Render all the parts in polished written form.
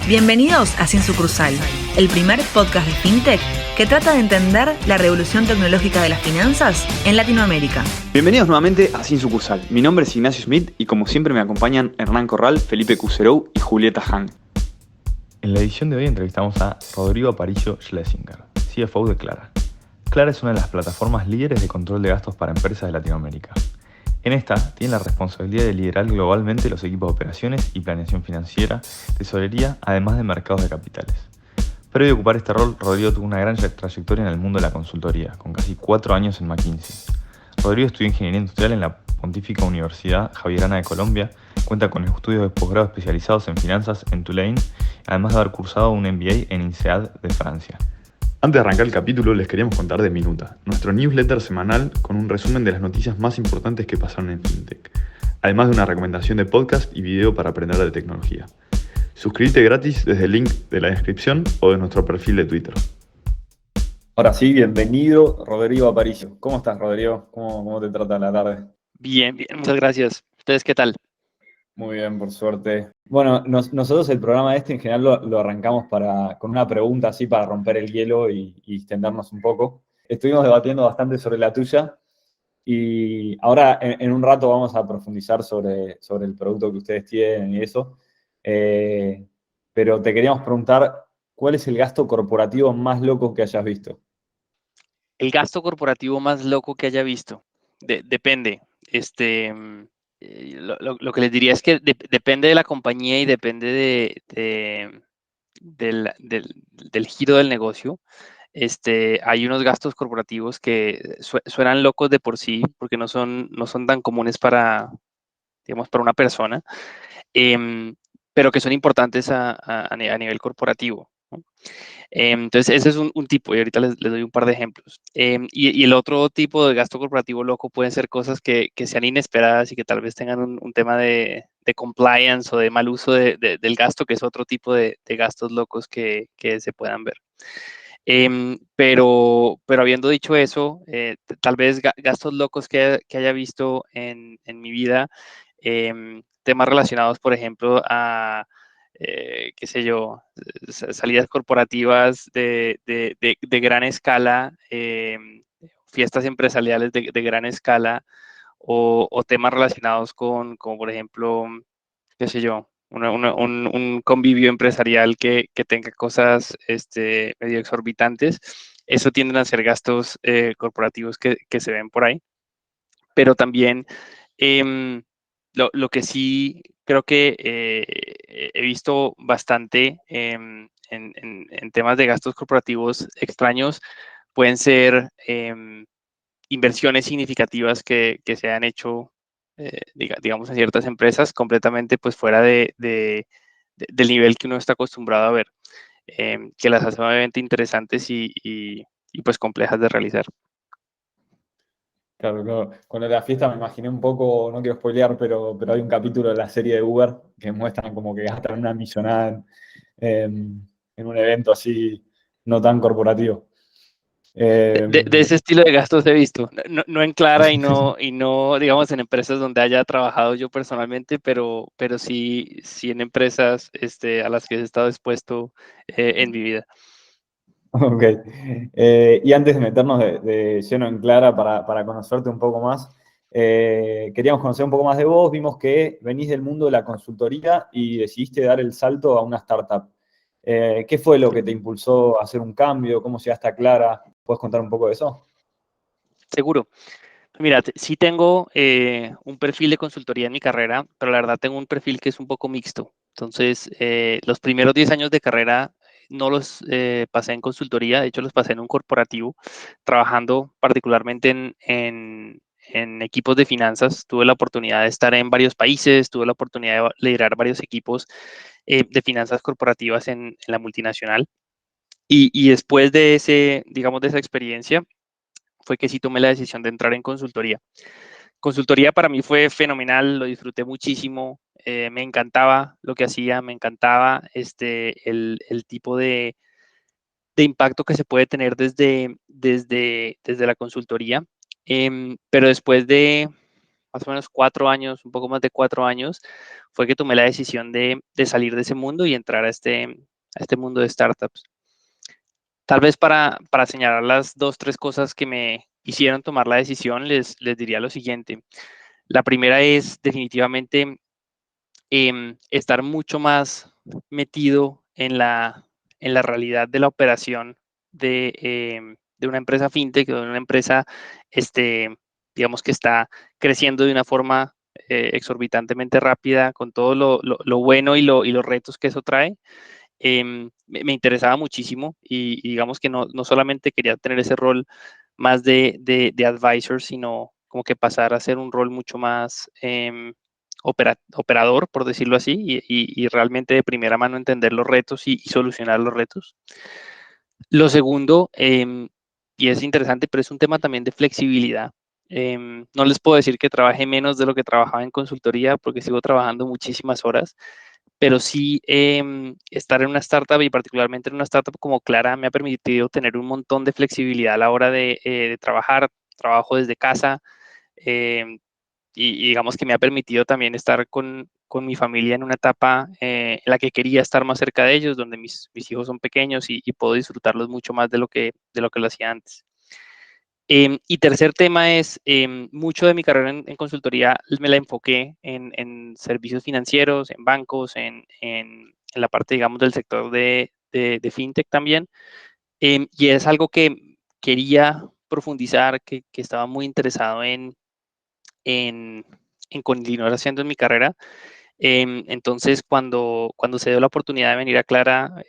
Bienvenidos a Sin Sucursal, el primer podcast de FinTech que trata de entender la revolución tecnológica de las finanzas en Latinoamérica. Bienvenidos nuevamente a Sin Sucursal. Mi nombre es Ignacio Smith y como siempre me acompañan Hernán Corral, Felipe Cuserou y Julieta Hang. En la edición de hoy entrevistamos a Rodrigo Aparicio Schlesinger, CFO de Clara. Clara es una de las plataformas líderes de control de gastos para empresas de Latinoamérica. En esta, tiene la responsabilidad de liderar globalmente los equipos de operaciones y planeación financiera, tesorería, además de mercados de capitales. Previo a ocupar este rol, Rodrigo tuvo una gran trayectoria en el mundo de la consultoría, con casi 4 años en McKinsey. Rodrigo estudió Ingeniería Industrial en la Pontífica Universidad Javierana de Colombia, cuenta con estudios de posgrado especializados en finanzas en Tulane, además de haber cursado un MBA en INSEAD de Francia. Antes de arrancar el capítulo, les queríamos contar de Minuta, nuestro newsletter semanal con un resumen de las noticias más importantes que pasaron en FinTech, además de una recomendación de podcast y video para aprender de tecnología. Suscríbete gratis desde el link de la descripción o de nuestro perfil de Twitter. Ahora sí, bienvenido, Rodrigo Aparicio. ¿Cómo estás, Rodrigo? ¿Cómo te trata la tarde? Bien, muchas gracias. ¿Ustedes qué tal? Muy bien, por suerte. Bueno, nosotros el programa en general lo arrancamos con una pregunta así para romper el hielo y extendernos un poco. Estuvimos debatiendo bastante sobre la tuya y ahora en un rato vamos a profundizar sobre el producto que ustedes tienen y eso. Pero te queríamos preguntar, ¿cuál es el gasto corporativo más loco que hayas visto? El gasto corporativo más loco que haya visto. Depende. Lo que les diría es que depende de la compañía y depende del giro del negocio. Hay unos gastos corporativos que suenan locos de por sí, porque no son tan comunes digamos, para una persona, pero que son importantes a nivel corporativo, ¿no? Entonces, ese es un tipo, y ahorita les doy un par de ejemplos. Y el otro tipo de gasto corporativo loco pueden ser cosas que sean inesperadas y que tal vez tengan un tema de compliance o de mal uso del gasto, que es otro tipo de gastos locos que se puedan ver. Pero habiendo dicho eso, tal vez gastos locos que haya visto en mi vida, temas relacionados, por ejemplo, a qué sé yo, salidas corporativas de gran escala, fiestas empresariales de gran escala, o temas relacionados como por ejemplo, qué sé yo, un convivio empresarial que tenga cosas medio exorbitantes. Eso tienden a ser gastos corporativos que se ven por ahí. Pero también lo que sí creo que he visto bastante en temas de gastos corporativos extraños pueden ser inversiones significativas que se han hecho, digamos, en ciertas empresas completamente pues fuera del nivel que uno está acostumbrado a ver, que las hace obviamente interesantes y pues complejas de realizar. Claro. Con lo de la fiesta me imaginé un poco, no quiero spoilear, pero hay un capítulo de la serie de Uber que muestran como que gastan una millonada en un evento así no tan corporativo. De ese estilo de gastos he visto, no en Clara y no, digamos, en empresas donde haya trabajado yo personalmente, pero sí en empresas a las que he estado expuesto en mi vida. Ok. Y antes de meternos de lleno en Clara para conocerte un poco más, queríamos conocer un poco más de vos. Vimos que venís del mundo de la consultoría y decidiste dar el salto a una startup. ¿Qué fue lo que te impulsó a hacer un cambio? ¿Cómo llegaste a Clara? ¿Puedes contar un poco de eso? Seguro. Mira, sí tengo un perfil de consultoría en mi carrera, pero la verdad tengo un perfil que es un poco mixto. Entonces, los primeros 10 años de carrera no los pasé en consultoría, de hecho los pasé en un corporativo, trabajando particularmente en equipos de finanzas. Tuve la oportunidad de estar en varios países, tuve la oportunidad de liderar varios equipos de finanzas corporativas en la multinacional. Y después de digamos, de esa experiencia, fue que sí tomé la decisión de entrar en consultoría. Consultoría para mí fue fenomenal, lo disfruté muchísimo, me encantaba lo que hacía, me encantaba el tipo de impacto que se puede tener desde la consultoría. Pero después de más o menos 4 años, un poco más de 4 años, fue que tomé la decisión de salir de ese mundo y entrar a este mundo de startups. Tal vez para señalar las 2, 3 cosas que me hicieron tomar la decisión, les diría lo siguiente. La primera es definitivamente estar mucho más metido en la realidad de la operación de una empresa fintech o de una empresa, digamos que está creciendo de una forma exorbitantemente rápida, con todo lo bueno y los retos que eso trae. Me interesaba muchísimo y digamos que no solamente quería tener ese rol más de advisor, sino como que pasar a ser un rol mucho más operador, por decirlo así, y realmente de primera mano entender los retos y solucionar los retos. Lo segundo, y es interesante, pero es un tema también de flexibilidad. No les puedo decir que trabaje menos de lo que trabajaba en consultoría porque sigo trabajando muchísimas horas, pero sí estar en una startup y particularmente en una startup como Clara me ha permitido tener un montón de flexibilidad a la hora de trabajar, trabajo desde casa, em, y digamos que me ha permitido también estar con mi familia en una etapa en la que quería estar más cerca de ellos, donde mis hijos son pequeños y puedo disfrutarlos mucho más de lo que lo hacía antes. Y tercer tema es, mucho de mi carrera en consultoría me la enfoqué en servicios financieros, en bancos, en la parte, digamos, del sector de fintech también. Y es algo que quería profundizar, que estaba muy interesado en, en continuar haciendo en mi carrera. Entonces, cuando se dio la oportunidad de venir a Clara,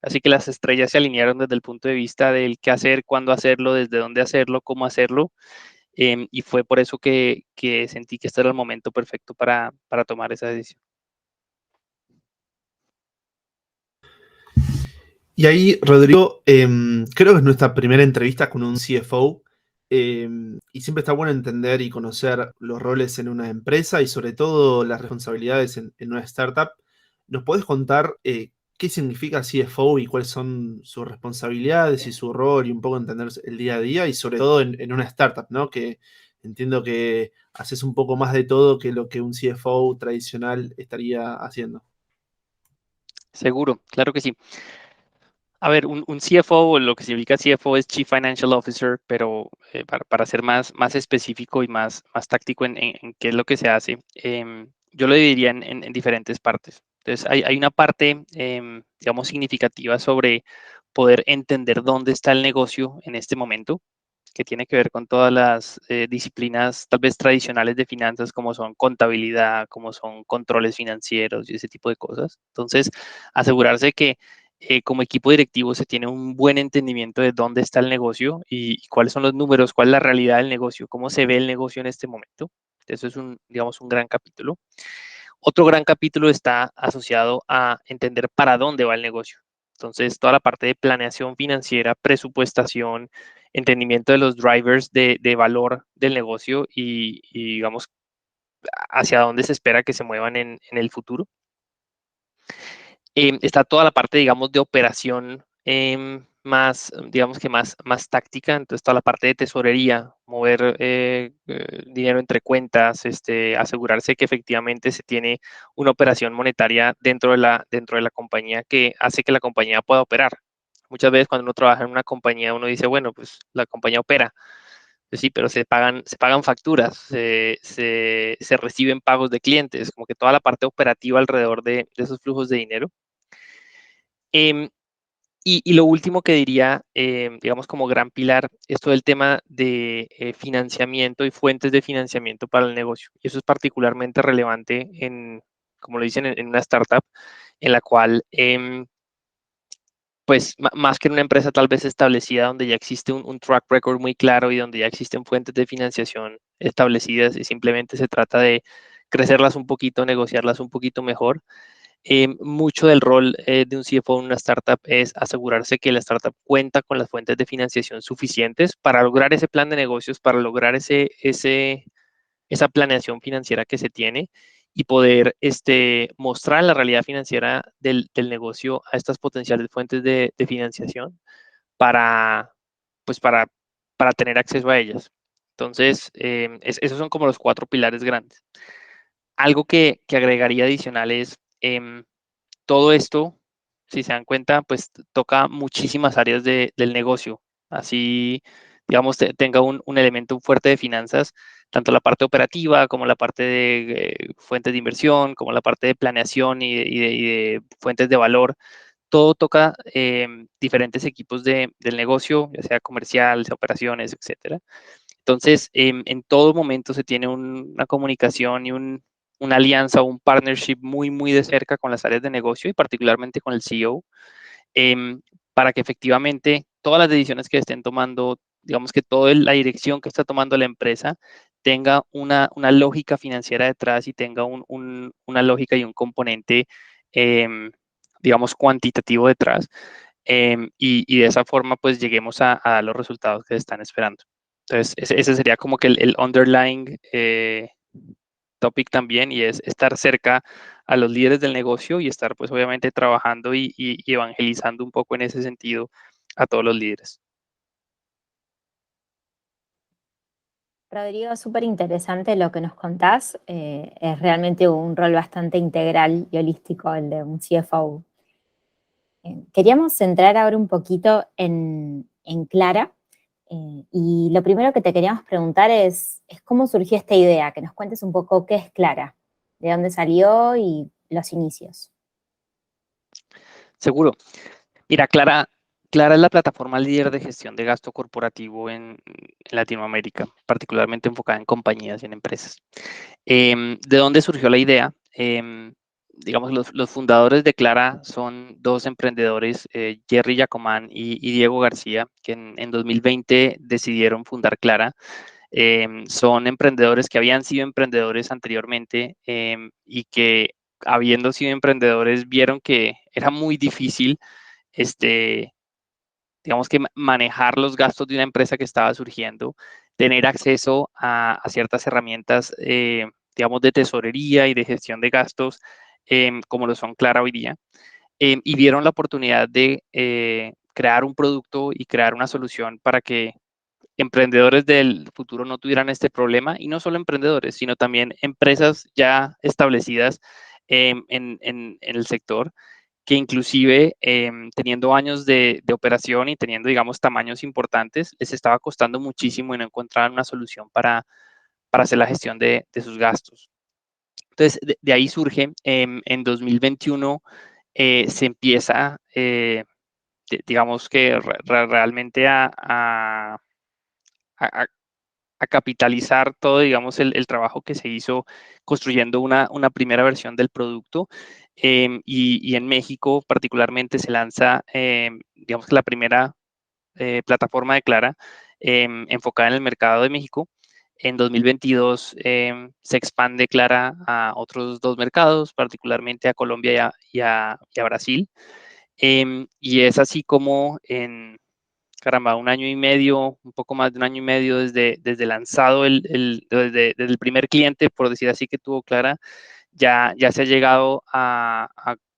así que las estrellas se alinearon desde el punto de vista del qué hacer, cuándo hacerlo, desde dónde hacerlo, cómo hacerlo, y fue por eso que sentí que este era el momento perfecto para tomar esa decisión. Y ahí, Rodrigo, creo que es nuestra primera entrevista con un CFO, y siempre está bueno entender y conocer los roles en una empresa y sobre todo las responsabilidades en una startup. ¿Nos podés contar qué significa CFO y cuáles son sus responsabilidades y su rol y un poco entender el día a día y sobre todo en una startup, ¿no? Que entiendo que haces un poco más de todo que lo que un CFO tradicional estaría haciendo. Seguro, claro que sí. A ver, un CFO, o lo que significa CFO es Chief Financial Officer, pero para ser más específico y más táctico en qué es lo que se hace, yo lo dividiría en diferentes partes. Entonces, hay una parte, digamos, significativa sobre poder entender dónde está el negocio en este momento, que tiene que ver con todas las disciplinas tal vez tradicionales de finanzas, como son contabilidad, como son controles financieros y ese tipo de cosas. Entonces, asegurarse que como equipo directivo se tiene un buen entendimiento de dónde está el negocio y cuáles son los números, cuál es la realidad del negocio, cómo se ve el negocio en este momento. Eso es digamos, un gran capítulo. Otro gran capítulo está asociado a entender para dónde va el negocio. Entonces, toda la parte de planeación financiera, presupuestación, entendimiento de los drivers de valor del negocio y, digamos, hacia dónde se espera que se muevan en el futuro. Está toda la parte, digamos, de operación más, digamos que más táctica, entonces toda la parte de tesorería, mover dinero entre cuentas, asegurarse que efectivamente se tiene una operación monetaria dentro de la compañía que hace que la compañía pueda operar. Muchas veces cuando uno trabaja en una compañía, uno dice, bueno, pues la compañía opera. Pues sí, pero se pagan facturas, se reciben pagos de clientes, como que toda la parte operativa alrededor de esos flujos de dinero. Em, y lo último que diría, digamos como gran pilar, es todo el tema de financiamiento y fuentes de financiamiento para el negocio. Y eso es particularmente relevante como lo dicen, en una startup, en la cual, pues más que en una empresa tal vez establecida, donde ya existe un track record muy claro y donde ya existen fuentes de financiación establecidas y simplemente se trata de crecerlas un poquito, negociarlas un poquito mejor. Mucho del rol de un CFO en una startup es asegurarse que la startup cuenta con las fuentes de financiación suficientes para lograr ese plan de negocios, para lograr esa planeación financiera que se tiene y poder mostrar la realidad financiera del negocio a estas potenciales fuentes de financiación para, pues para tener acceso a ellas. Entonces, esos son como los 4 pilares grandes. Algo que agregaría adicional es todo esto, si se dan cuenta, pues toca muchísimas áreas del negocio. Así, digamos, tenga un elemento fuerte de finanzas, tanto la parte operativa como la parte de fuentes de inversión, como la parte de planeación y de fuentes de valor. Todo toca diferentes equipos del negocio, ya sea comercial, sea operaciones, etcétera. Entonces, en todo momento se tiene una comunicación y una alianza o un partnership muy, muy de cerca con las áreas de negocio y particularmente con el CEO, para que efectivamente todas las decisiones que estén tomando, digamos que toda la dirección que está tomando la empresa tenga una lógica financiera detrás y tenga una lógica y un componente, digamos, cuantitativo detrás. Y de esa forma, pues lleguemos a dar los resultados que se están esperando. Entonces, ese sería como que el underlying topic también, y es estar cerca a los líderes del negocio y estar pues obviamente trabajando y evangelizando un poco en ese sentido a todos los líderes. Rodrigo, súper interesante lo que nos contás. Es realmente un rol bastante integral y holístico el de un CFO. Queríamos centrar ahora un poquito en Clara. Y lo primero que te queríamos preguntar es cómo surgió esta idea, que nos cuentes un poco qué es Clara, de dónde salió y los inicios. Seguro. Mira, Clara es la plataforma líder de gestión de gasto corporativo en Latinoamérica, particularmente enfocada en compañías y en empresas. ¿De dónde surgió la idea? Digamos, los fundadores de Clara son 2 emprendedores, Jerry Yacomán y Diego García, que en 2020 decidieron fundar Clara. Son emprendedores que habían sido emprendedores anteriormente, y que, habiendo sido emprendedores, vieron que era muy difícil, digamos que manejar los gastos de una empresa que estaba surgiendo, tener acceso a ciertas herramientas, digamos, de tesorería y de gestión de gastos, como lo son Clara hoy día, y vieron la oportunidad de crear un producto y crear una solución para que emprendedores del futuro no tuvieran este problema, y no solo emprendedores, sino también empresas ya establecidas en el sector, que inclusive teniendo años de operación y teniendo, digamos, tamaños importantes, les estaba costando muchísimo y no encontraban una solución para hacer la gestión de sus gastos. Entonces, de ahí surge, en 2021 se empieza, digamos que realmente a- a capitalizar todo, digamos, el trabajo que se hizo construyendo una primera versión del producto. Y en México particularmente se lanza, digamos que la primera plataforma de Clara, enfocada en el mercado de México. En 2022 se expande Clara a otros 2 mercados, particularmente a Colombia y a Brasil. Y es así como en, caramba, 1 año y medio, un poco más de 1 año y medio desde lanzado, desde el primer cliente, por decir así, que tuvo Clara, ya se ha llegado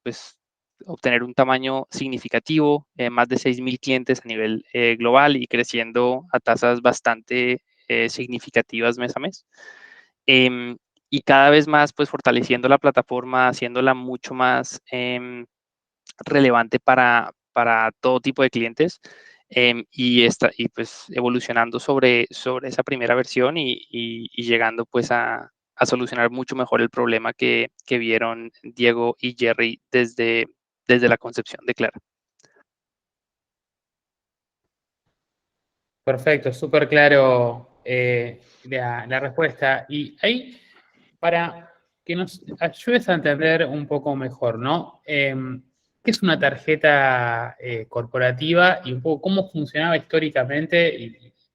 pues, obtener un tamaño significativo, más de 6,000 clientes a nivel global y creciendo a tasas bastante significativas mes a mes. Em, y cada vez más, pues, fortaleciendo la plataforma, haciéndola mucho más relevante para todo tipo de clientes, y pues evolucionando sobre esa primera versión y llegando pues a solucionar mucho mejor el problema que vieron Diego y Jerry desde la concepción de Clara. Perfecto, súper claro la respuesta. Y ahí, para que nos ayudes a entender un poco mejor, ¿no? ¿Qué es una tarjeta corporativa y un poco cómo funcionaba históricamente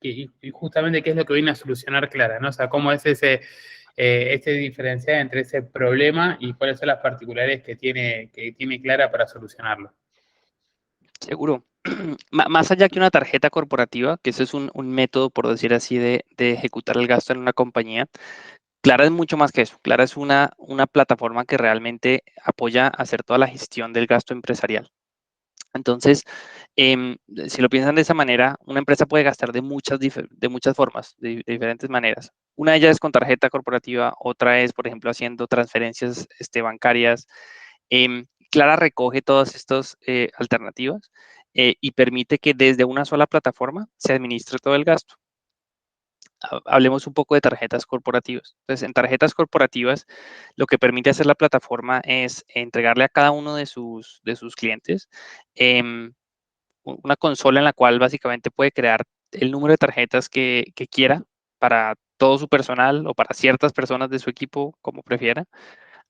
y justamente qué es lo que viene a solucionar Clara, ¿no? O sea, cómo es este diferencial entre ese problema y cuáles son las particularidades que tiene Clara para solucionarlo? Seguro. Más allá que una tarjeta corporativa, que ese es un método, por decir así, de ejecutar el gasto en una compañía, Clara es mucho más que eso. Clara es una plataforma que realmente apoya a hacer toda la gestión del gasto empresarial. Entonces, si lo piensan de esa manera, una empresa puede gastar de muchas formas, de diferentes maneras. Una de ellas es con tarjeta corporativa, otra es, por ejemplo, haciendo transferencias bancarias. Clara recoge todas estas alternativas y permite que desde una sola plataforma se administre todo el gasto. Hablemos un poco de tarjetas corporativas. Entonces, en tarjetas corporativas, lo que permite hacer la plataforma es entregarle a cada uno de sus clientes una consola en la cual básicamente puede crear el número de tarjetas que quiera para todo su personal o para ciertas personas de su equipo, como prefiera,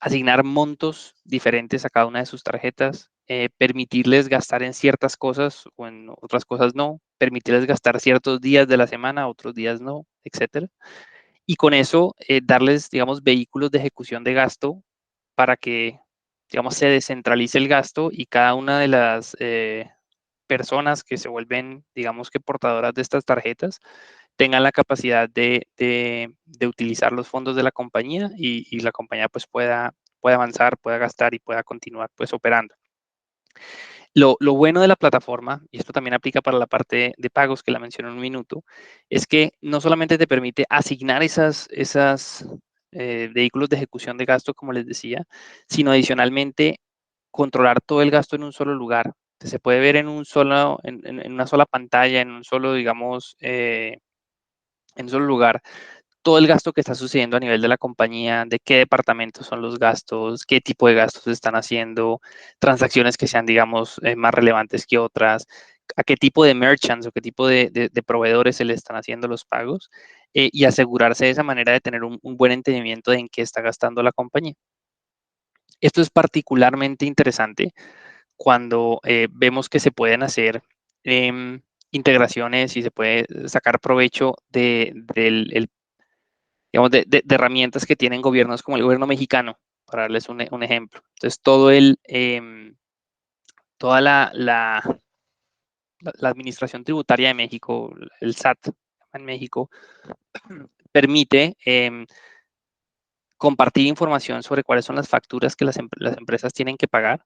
asignar montos diferentes a cada una de sus tarjetas, permitirles gastar en ciertas cosas o en otras cosas no, permitirles gastar ciertos días de la semana, otros días no, etcétera. Y con eso darles, digamos, vehículos de ejecución de gasto para que, digamos, se descentralice el gasto y cada una de las personas que se vuelven, digamos que portadoras de estas tarjetas, tengan la capacidad de utilizar los fondos de la compañía y la compañía pues pueda avanzar, pueda gastar y pueda continuar pues operando. Lo bueno de la plataforma, y esto también aplica para la parte de pagos que la mencioné en un minuto, es que no solamente te permite asignar esas vehículos de ejecución de gasto, como les decía, sino adicionalmente controlar todo el gasto en un solo lugar. Se puede ver en una sola pantalla, en un solo, digamos, en un solo lugar, todo el gasto que está sucediendo a nivel de la compañía, de qué departamentos son los gastos, qué tipo de gastos se están haciendo, transacciones que sean, digamos, más relevantes que otras, a qué tipo de merchants o qué tipo de proveedores se le están haciendo los pagos y asegurarse de esa manera de tener un buen entendimiento de en qué está gastando la compañía. Esto es particularmente interesante cuando vemos que se pueden hacer integraciones y se puede sacar provecho digamos, de herramientas que tienen gobiernos como el gobierno mexicano, para darles un ejemplo. Entonces, toda la administración tributaria de México, el SAT en México, permite compartir información sobre cuáles son las facturas que las empresas tienen que pagar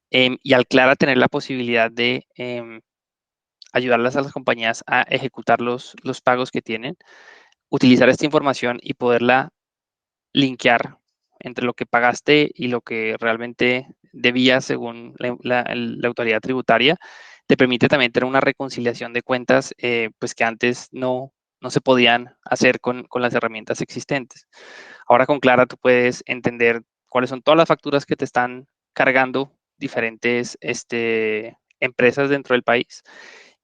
y al Clara tener la posibilidad de ayudarlas a las compañías a ejecutar los pagos que tienen, utilizar esta información y poderla linkear entre lo que pagaste y lo que realmente debías según la autoridad tributaria, te permite también tener una reconciliación de cuentas pues que antes no se podían hacer con las herramientas existentes. Ahora con Clara tú puedes entender cuáles son todas las facturas que te están cargando diferentes empresas dentro del país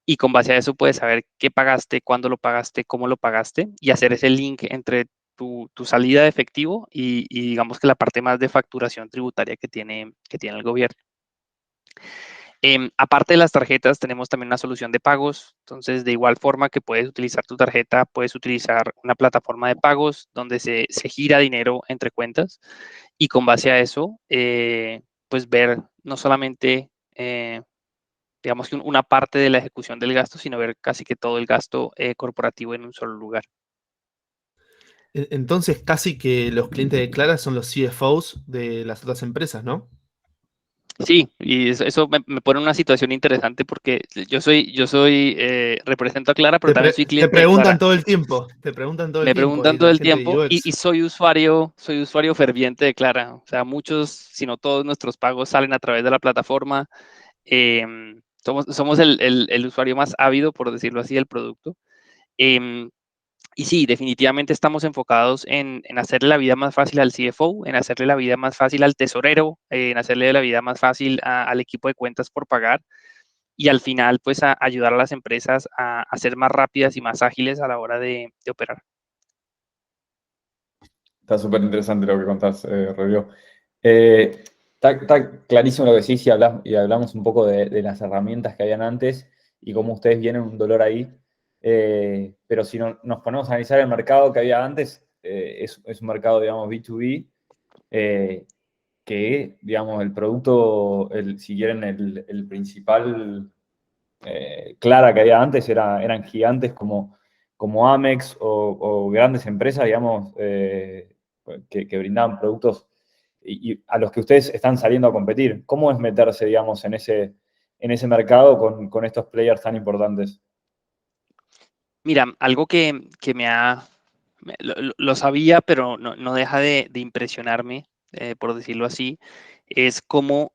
y con base a eso puedes saber qué pagaste, cuándo lo pagaste, cómo lo pagaste y hacer ese link entre tu salida de efectivo y digamos que la parte más de facturación tributaria que tiene el gobierno. Aparte de las tarjetas, tenemos también una solución de pagos. Entonces, de igual forma que puedes utilizar tu tarjeta, puedes utilizar una plataforma de pagos donde se gira dinero entre cuentas y con base a eso, pues ver no solamente digamos que una parte de la ejecución del gasto, sino ver casi que todo el gasto corporativo en un solo lugar. Entonces, casi que los clientes de Clara son los CFOs de las otras empresas, ¿no? Sí, y eso me pone en una situación interesante porque yo represento a Clara, pero Te, también pre- soy te cliente de preguntan Clara. todo el tiempo, te preguntan todo el Me tiempo preguntan ahí todo la el gente de tiempo UX. y soy usuario ferviente de Clara. O sea, muchos, si no todos nuestros pagos salen a través de la plataforma. Somos el usuario más ávido, por decirlo así, del producto. Y sí, definitivamente estamos enfocados en hacerle la vida más fácil al CFO, en hacerle la vida más fácil al tesorero, en hacerle la vida más fácil al equipo de cuentas por pagar y al final, pues, a ayudar a las empresas a ser más rápidas y más ágiles a la hora de operar. Está súper interesante lo que contás, Rodrigo. Está clarísimo lo que decís y hablamos un poco de las herramientas que habían antes y cómo ustedes vienen un dolor ahí. Pero si nos ponemos a analizar el mercado que había antes, es un mercado, digamos, B2B, que, digamos, el producto, si quieren, el principal Clara que había antes eran gigantes como Amex o grandes empresas, digamos, que brindaban productos y a los que ustedes están saliendo a competir. ¿Cómo es meterse, digamos, en en ese mercado con estos players tan importantes? Mira, algo que lo sabía, pero no deja de impresionarme, por decirlo así, es cómo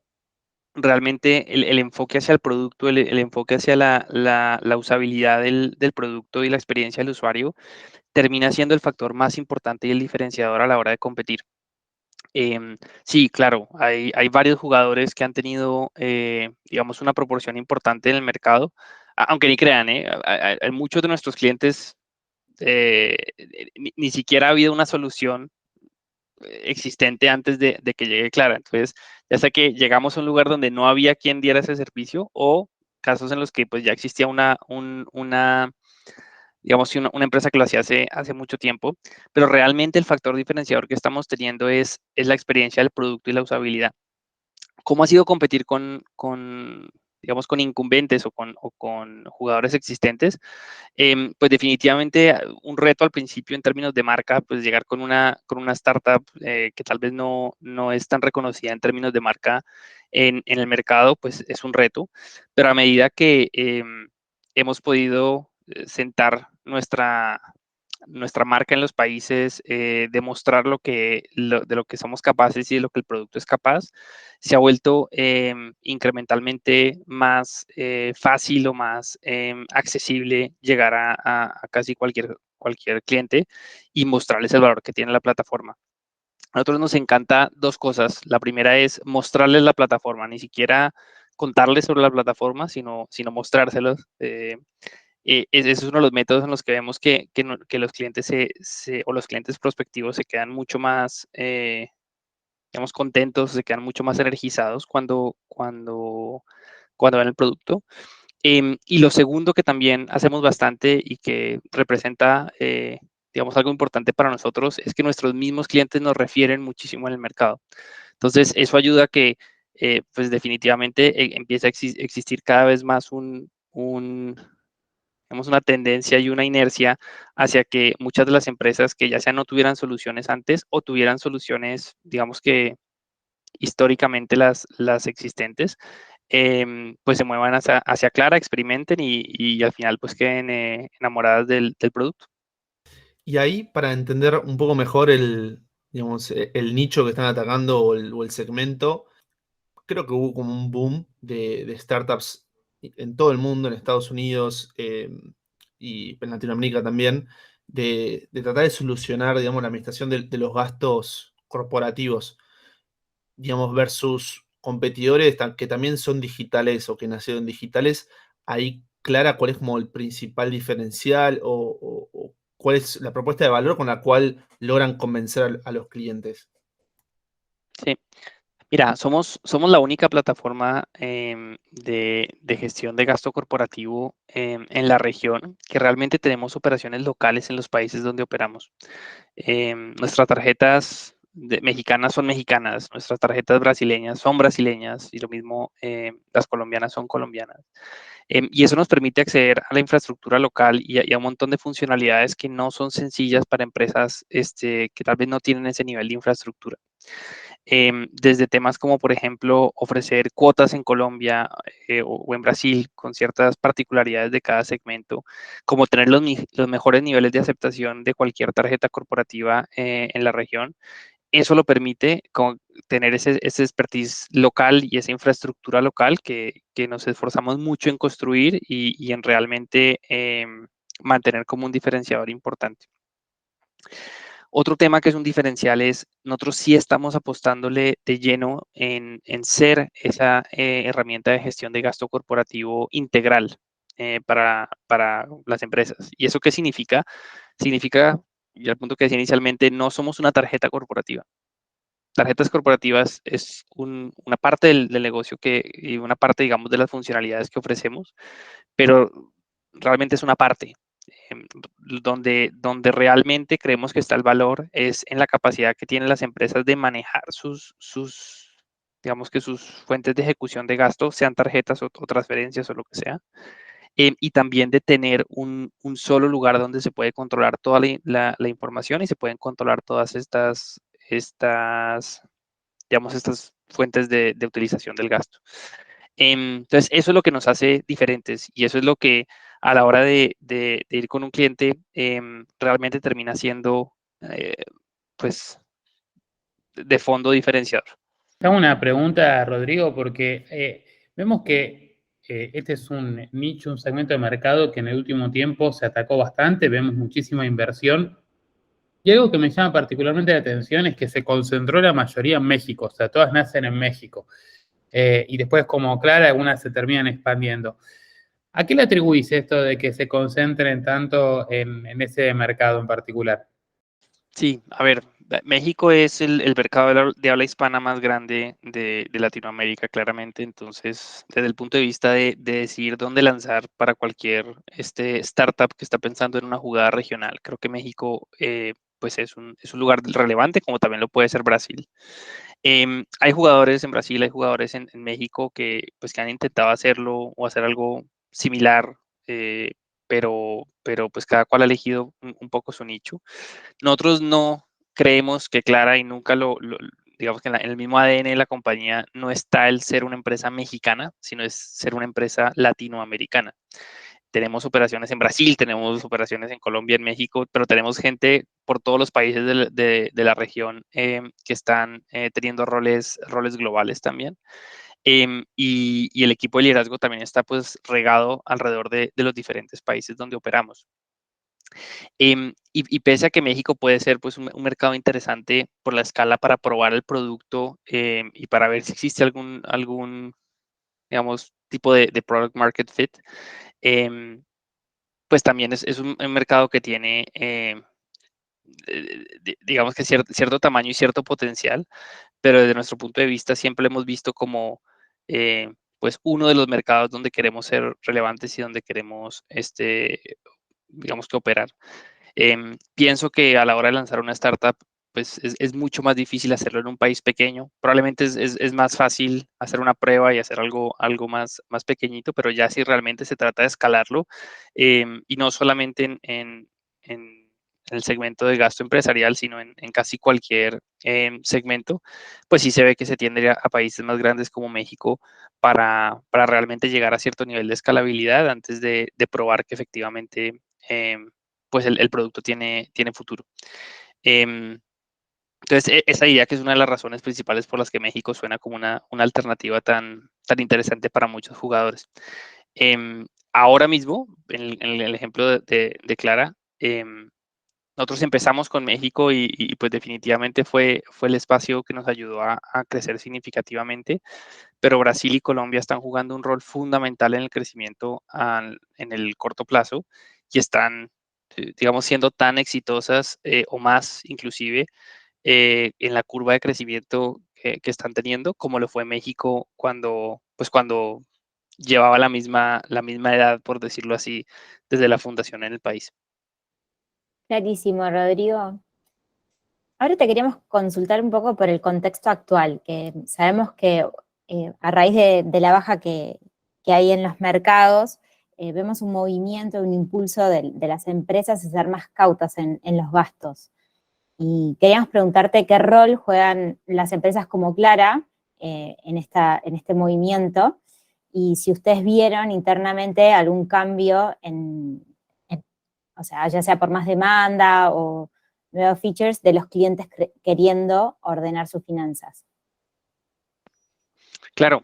realmente el enfoque hacia el producto, el enfoque hacia la usabilidad del producto y la experiencia del usuario termina siendo el factor más importante y el diferenciador a la hora de competir. Sí, claro, hay varios jugadores que han tenido, digamos, una proporción importante en el mercado, aunque ni crean, hay muchos de nuestros clientes, ni siquiera ha habido una solución existente antes de que llegue Clara. Entonces, ya sea que llegamos a un lugar donde no había quien diera ese servicio o casos en los que pues ya existía una digamos, una empresa que lo hacía hace mucho tiempo, pero realmente el factor diferenciador que estamos teniendo es la experiencia del producto y la usabilidad. ¿Cómo ha sido competir digamos, con incumbentes o con jugadores existentes? Pues definitivamente un reto al principio en términos de marca, pues llegar con una startup que tal vez no es tan reconocida en términos de marca en el mercado, pues es un reto, pero a medida que hemos podido sentar nuestra marca en los países, demostrar de lo que somos capaces y de lo que el producto es capaz, se ha vuelto incrementalmente más fácil o más accesible llegar a casi cualquier cliente y mostrarles el valor que tiene la plataforma. A nosotros nos encanta dos cosas. La primera es mostrarles la plataforma, ni siquiera contarles sobre la plataforma, sino mostrárselos. Ese es uno de los métodos en los que vemos que los clientes o los clientes prospectivos se quedan mucho más, digamos, contentos, se quedan mucho más energizados cuando ven el producto. Y lo segundo que también hacemos bastante y que representa, digamos, algo importante para nosotros es que nuestros mismos clientes nos refieren muchísimo en el mercado. Entonces, eso ayuda a que, pues definitivamente empiece a existir cada vez más tenemos una tendencia y una inercia hacia que muchas de las empresas que ya sea no tuvieran soluciones antes o tuvieran soluciones, digamos que históricamente las existentes, pues se muevan hacia Clara, experimenten y al final pues queden enamoradas del producto. Y ahí, para entender un poco mejor digamos, el nicho que están atacando o el segmento, creo que hubo como un boom de startups en todo el mundo, en Estados Unidos y en Latinoamérica también, de tratar de solucionar, digamos, la administración de los gastos corporativos, digamos, versus competidores que también son digitales o que nacieron digitales. Ahí, Clara, ¿cuál es como el principal diferencial o cuál es la propuesta de valor con la cual logran convencer a los clientes? Sí. Mira, somos la única plataforma de gestión de gasto corporativo en la región que realmente tenemos operaciones locales en los países donde operamos. Nuestras tarjetas mexicanas son mexicanas, nuestras tarjetas brasileñas son brasileñas y lo mismo las colombianas son colombianas. Y eso nos permite acceder a la infraestructura local y a un montón de funcionalidades que no son sencillas para empresas que tal vez no tienen ese nivel de infraestructura. Desde temas como, por ejemplo, ofrecer cuotas en Colombia o en Brasil con ciertas particularidades de cada segmento, como tener los mejores niveles de aceptación de cualquier tarjeta corporativa en la región. Eso lo permite tener ese expertise local y esa infraestructura local que nos esforzamos mucho en construir y en realmente mantener como un diferenciador importante. Otro tema que es un diferencial es, nosotros sí estamos apostándole de lleno en ser esa herramienta de gestión de gasto corporativo integral para las empresas. ¿Y eso qué significa? Significa, y al punto que decía inicialmente, no somos una tarjeta corporativa. Tarjetas corporativas es una parte del negocio y una parte, digamos, de las funcionalidades que ofrecemos, pero realmente es una parte. Donde realmente creemos que está el valor es en la capacidad que tienen las empresas de manejar digamos que sus fuentes de ejecución de gasto, sean tarjetas o transferencias o lo que sea, y también de tener un solo lugar donde se puede controlar toda la información y se pueden controlar todas digamos, estas fuentes de utilización del gasto. Entonces, eso es lo que nos hace diferentes y eso es lo que a la hora de ir con un cliente realmente termina siendo, pues, de fondo diferenciador. Te hago una pregunta, Rodrigo, porque vemos que este es un nicho, un segmento de mercado que en el último tiempo se atacó bastante, vemos muchísima inversión. Y algo que me llama particularmente la atención es que se concentró la mayoría en México, o sea, todas nacen en México. Y después, como Clara, algunas se terminan expandiendo. ¿A qué le atribuís esto de que se concentren tanto en ese mercado en particular? Sí, a ver, México es el mercado de habla hispana más grande de Latinoamérica, claramente. Entonces, desde el punto de vista de decidir dónde lanzar para cualquier startup que está pensando en una jugada regional, creo que México pues es un lugar relevante, como también lo puede ser Brasil. Hay jugadores en Brasil, hay jugadores en México pues, que han intentado hacerlo o hacer algo similar, eh, pero pues cada cual ha elegido un poco su nicho. Nosotros no creemos que Clara y nunca digamos que en el mismo ADN de la compañía no está el ser una empresa mexicana, sino es ser una empresa latinoamericana. Tenemos operaciones en Brasil, tenemos operaciones en Colombia, en México, pero tenemos gente por todos los países de la región que están teniendo roles globales también. Y el equipo de liderazgo también está pues regado alrededor de los diferentes países donde operamos. Y pese a que México puede ser pues, un mercado interesante por la escala para probar el producto y para ver si existe algún digamos, tipo de product market fit, pues también es un mercado que tiene, digamos que cierto tamaño y cierto potencial, pero desde nuestro punto de vista siempre lo hemos visto como pues uno de los mercados donde queremos ser relevantes y donde queremos, digamos que operar. Pienso que a la hora de lanzar una startup, pues es mucho más difícil hacerlo en un país pequeño. Probablemente es más fácil hacer una prueba y hacer algo más pequeñito, pero ya si realmente se trata de escalarlo, y no solamente en el segmento de gasto empresarial, sino en casi cualquier segmento, pues sí se ve que se tiende a países más grandes como México para realmente llegar a cierto nivel de escalabilidad antes de probar que efectivamente pues el producto tiene futuro. Entonces, esa diría que es una de las razones principales por las que México suena como una alternativa tan interesante para muchos jugadores. Ahora mismo, en el ejemplo de Clara, nosotros empezamos con México y pues definitivamente fue el espacio que nos ayudó a crecer significativamente, pero Brasil y Colombia están jugando un rol fundamental en el crecimiento en el corto plazo y están, digamos, siendo tan exitosas o más inclusive en la curva de crecimiento que están teniendo, como lo fue México cuando llevaba la misma edad, por decirlo así, desde la fundación en el país. Clarísimo, Rodrigo. Ahora te queríamos consultar un poco por el contexto actual, que sabemos que a raíz de la baja que hay en los mercados, vemos un movimiento, un impulso de las empresas a ser más cautas en los gastos. Y queríamos preguntarte qué rol juegan las empresas como Clara en este movimiento y si ustedes vieron internamente algún cambio o sea, ya sea por más demanda o nuevos features de los clientes queriendo ordenar sus finanzas. Claro,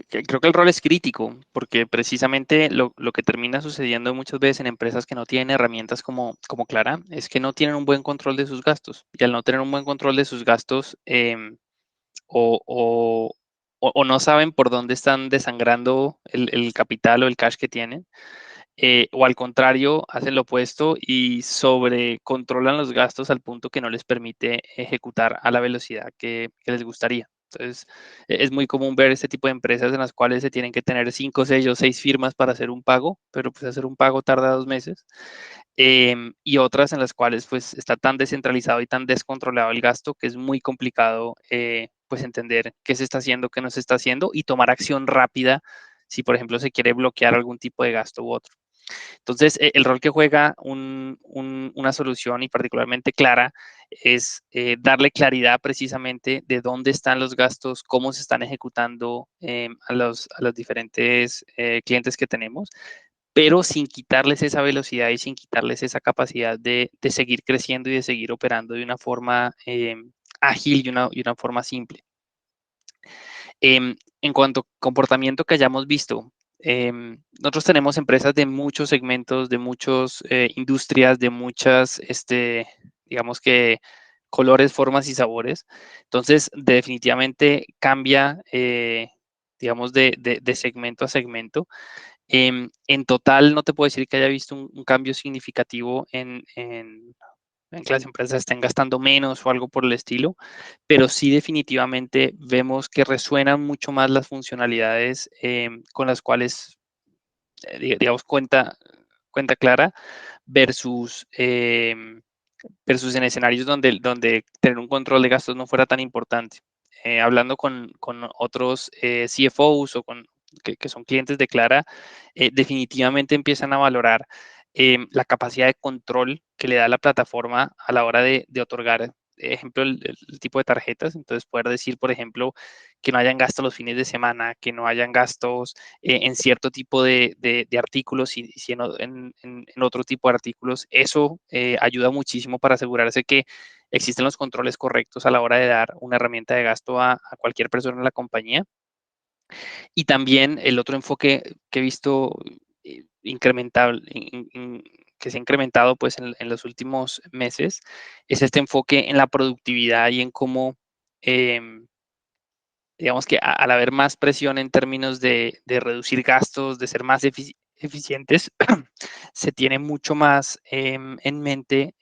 creo que el rol es crítico, porque precisamente lo que termina sucediendo muchas veces en empresas que no tienen herramientas como Clara es que no tienen un buen control de sus gastos. Y al no tener un buen control de sus gastos, o, o- o no saben por dónde están desangrando el capital o el cash que tienen, o al contrario, hacen lo opuesto y sobrecontrolan los gastos al punto que no les permite ejecutar a la velocidad que les gustaría. Entonces, es muy común ver este tipo de empresas en las cuales se tienen que tener 5, 6 o 6 firmas para hacer un pago, pero pues hacer un pago tarda 2 meses. Y otras en las cuales pues está tan descentralizado y tan descontrolado el gasto que es muy complicado pues entender qué se está haciendo, qué no se está haciendo y tomar acción rápida si por ejemplo se quiere bloquear algún tipo de gasto u otro. Entonces, el rol que juega una solución y particularmente Clara es darle claridad precisamente de dónde están los gastos, cómo se están ejecutando a los diferentes clientes que tenemos, pero sin quitarles esa velocidad y sin quitarles esa capacidad de seguir creciendo y de seguir operando de una forma ágil y una forma simple. En cuanto a comportamiento que hayamos visto, nosotros tenemos empresas de muchos segmentos, de muchas industrias, de muchas, digamos que, colores, formas y sabores. Entonces, definitivamente cambia, digamos, de segmento a segmento. En total, no te puedo decir que haya visto un cambio significativo en que las empresas estén gastando menos o algo por el estilo, pero sí definitivamente vemos que resuenan mucho más las funcionalidades con las cuales, digamos, cuenta Clara versus, versus en escenarios donde tener un control de gastos no fuera tan importante. Hablando con otros CFOs o que son clientes de Clara, definitivamente empiezan a valorar la capacidad de control que le da la plataforma a la hora de otorgar, ejemplo, el tipo de tarjetas. Entonces, poder decir, por ejemplo, que no hayan gastos los fines de semana, que no hayan gastos en cierto tipo de artículos y si en otro tipo de artículos. Eso ayuda muchísimo para asegurarse que existen los controles correctos a la hora de dar una herramienta de gasto a cualquier persona en la compañía. Y también el otro enfoque que he visto incremental, que se ha incrementado pues en los últimos meses es este enfoque en la productividad y en cómo, digamos que al haber más presión en términos de reducir gastos, de ser más eficientes, se tiene mucho más en mente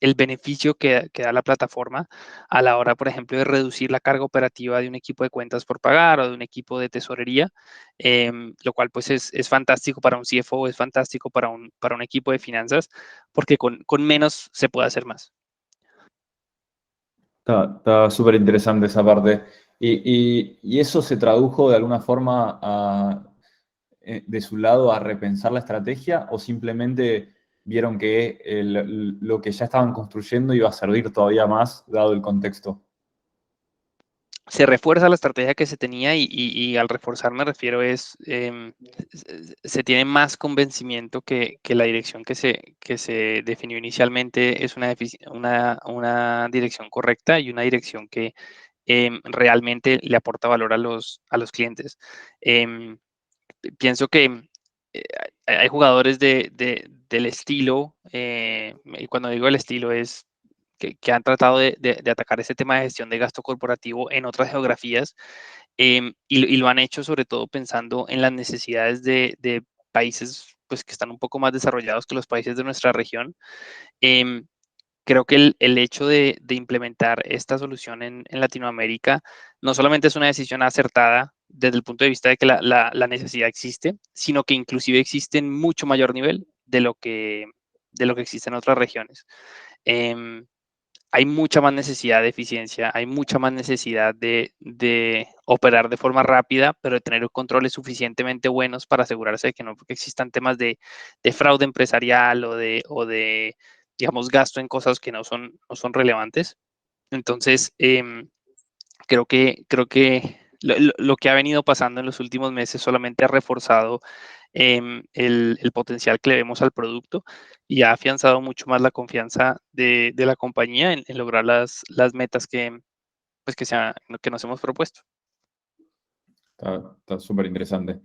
el beneficio que da la plataforma a la hora, por ejemplo, de reducir la carga operativa de un equipo de cuentas por pagar o de un equipo de tesorería, lo cual pues es fantástico para un CFO, es fantástico para un equipo de finanzas, porque con menos se puede hacer más. Está súper interesante esa parte. Y eso se tradujo de alguna forma de su lado a repensar la estrategia o simplemente vieron que lo que ya estaban construyendo iba a servir todavía más dado el contexto? Se refuerza la estrategia que se tenía y al reforzar me refiero se tiene más convencimiento que la dirección que se definió inicialmente es una dirección correcta y una dirección que realmente le aporta valor a los clientes. Pienso que hay jugadores del estilo, y cuando digo el estilo es que han tratado de atacar ese tema de gestión de gasto corporativo en otras geografías y lo han hecho sobre todo pensando en las necesidades de países pues, que están un poco más desarrollados que los países de nuestra región. Creo que el hecho de implementar esta solución en Latinoamérica no solamente es una decisión acertada desde el punto de vista de que la necesidad existe, sino que inclusive existe en mucho mayor nivel de lo que existe en otras regiones. Hay mucha más necesidad de eficiencia, hay mucha más necesidad de operar de forma rápida, pero de tener controles suficientemente buenos para asegurarse de que no existan temas de fraude empresarial o de digamos, gasto en cosas que no son relevantes. Entonces, creo que lo que ha venido pasando en los últimos meses solamente ha reforzado el potencial que le vemos al producto y ha afianzado mucho más la confianza de la compañía en lograr las metas pues que nos hemos propuesto. Está súper interesante.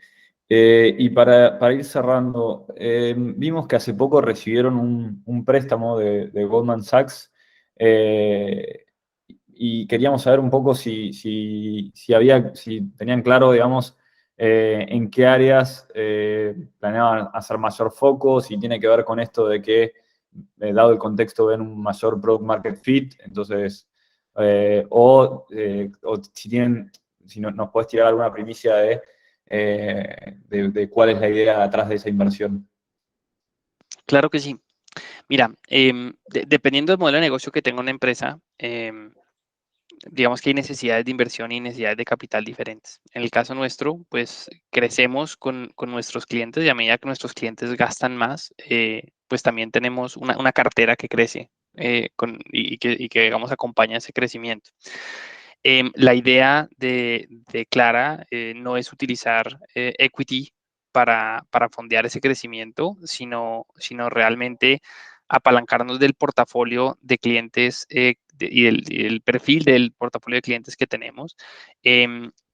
Y para ir cerrando, vimos que hace poco recibieron un préstamo de Goldman Sachs y queríamos saber un poco si tenían claro, digamos, en qué áreas planeaban hacer mayor foco, si tiene que ver con esto de que, dado el contexto, ven un mayor product market fit, entonces, o si nos puedes tirar alguna primicia de cuál es la idea atrás de esa inversión. Claro que sí. Mira, dependiendo del modelo de negocio que tenga una empresa, digamos que hay necesidades de inversión y necesidades de capital diferentes. En el caso nuestro, pues crecemos con nuestros clientes y a medida que nuestros clientes gastan más, pues también tenemos una cartera que crece y que, digamos, acompaña ese crecimiento. La idea de Clara no es utilizar equity para fondear ese crecimiento, sino realmente apalancarnos del portafolio de clientes y el perfil del portafolio de clientes que tenemos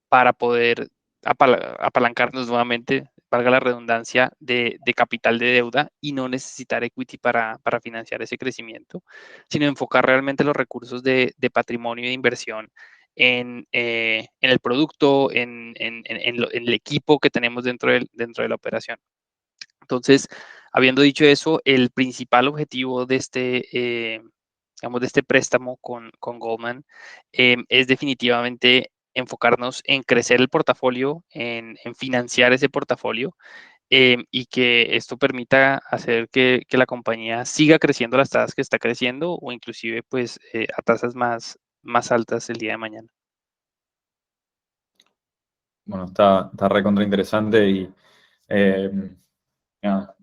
para poder apalancarnos nuevamente, valga la redundancia, de capital de deuda y no necesitar equity para financiar ese crecimiento, sino enfocar realmente los recursos de patrimonio y de inversión en el producto, en el equipo que tenemos dentro de la operación. Entonces, habiendo dicho eso, el principal objetivo digamos, de este préstamo con Goldman es definitivamente enfocarnos en crecer el portafolio, en financiar ese portafolio y que esto permita hacer que la compañía siga creciendo las tasas que está creciendo o inclusive pues a tasas más altas el día de mañana. Bueno, está recontra interesante y eh, nada,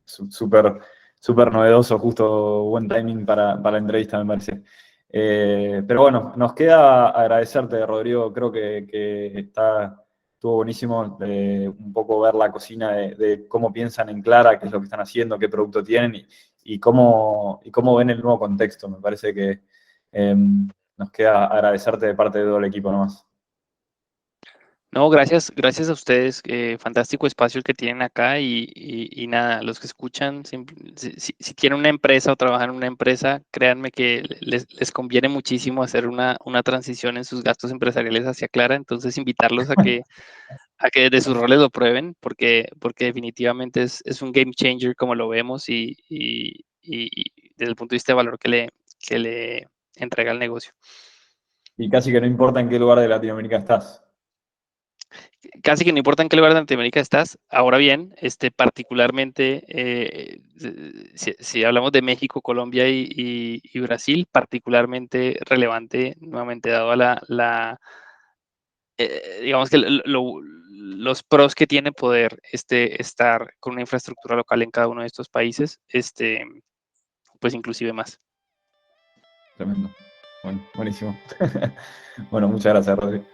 súper súper novedoso, justo buen timing para la entrevista, me parece. Pero bueno, nos queda agradecerte, Rodrigo. Creo que estuvo buenísimo un poco ver la cocina de cómo piensan en Clara, qué es lo que están haciendo, qué producto tienen y cómo ven el nuevo contexto. Me parece que nos queda agradecerte de parte de todo el equipo nomás. No, gracias a ustedes. Fantástico espacio el que tienen acá y nada, los que escuchan, si tienen una empresa o trabajan en una empresa, créanme que les conviene muchísimo hacer una transición en sus gastos empresariales hacia Clara. Entonces, invitarlos a que desde sus roles lo prueben, porque definitivamente es un game changer como lo vemos y desde el punto de vista de valor que le entrega el negocio. Y casi que no importa en qué lugar de Latinoamérica estás. Casi que no importa en qué lugar de Latinoamérica estás. Ahora bien, particularmente, si hablamos de México, Colombia y Brasil, particularmente relevante, nuevamente dado a digamos que los pros que tiene poder estar con una infraestructura local en cada uno de estos países, pues inclusive más. Tremendo. Bueno, buenísimo. Bueno, muchas gracias, Rodrigo.